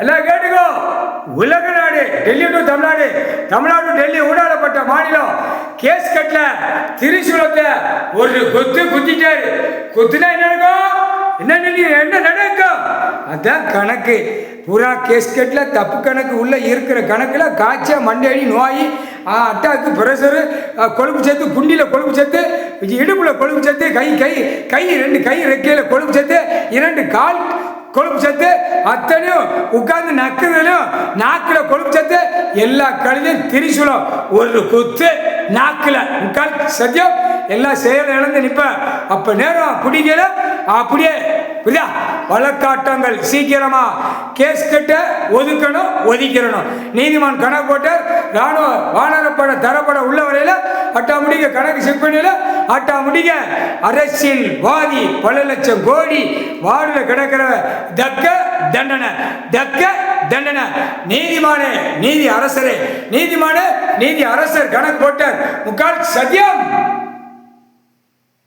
எல்லாம் கேட்டுக்கோ. உலக நாடு டெல்லி டு தமிழ்நாடு, தமிழ்நாடு டெல்லி ஊடாடப்பட்ட மாநிலம். கேஸ்கட்ல திரிசூலத்தை ஒரு குத்து குத்திட்டாரு. குத்துனா என்ன இருக்கும், என்ன நடக்கும், அதான் கணக்கு. பூரா கேஸ்கட்ல தப்பு கணக்கு உள்ள இருக்கிற கணக்குல காய்ச்சல், மண்டேடி நோய், அட்டாக்கு, பிரஷரு, கொழுப்பு சத்து, குண்டில கொழுப்பு சத்து, இடுப்புல கொழுப்பு சத்து, கை 2 கை ரெக்கையில கொழுப்பு சத்து, 2 கால் கொழுப்பு சத்து, அத்தனையும் உட்கார்ந்து நக்குதலும் நாக்குல கொழுப்பு சத்து, எல்லா கழுதையும் திரிசூலம் ஒரு குத்து நாக்குல முக்கால் சத்தியம் எல்லாம் செயல் இழந்து நிற்ப. அப்ப நேரம் பிடிக்கல, அப்படியே புரியா வழக்காட்டங்கள் சீக்கிரமா கேஸ் கட்ட ஒதுக்கணும். நீதிமான் கணக்கு போட்டு ராணுவ வானரப்பட தரப்பட உள்ள வரையில அட்டா முடிக்க கணக்கு செக் பண்ணல, அட்டா முடிக்க அரசியல்வாதி பல லட்சம் கோடி வார்டுல கிடக்கிற தக்க தண்டனை. நீதிமானே, நீதி அரசரே, நீதிமானே, நீதி அரசர் கணக்கு போட்டார் முக்கால் சத்தியம்.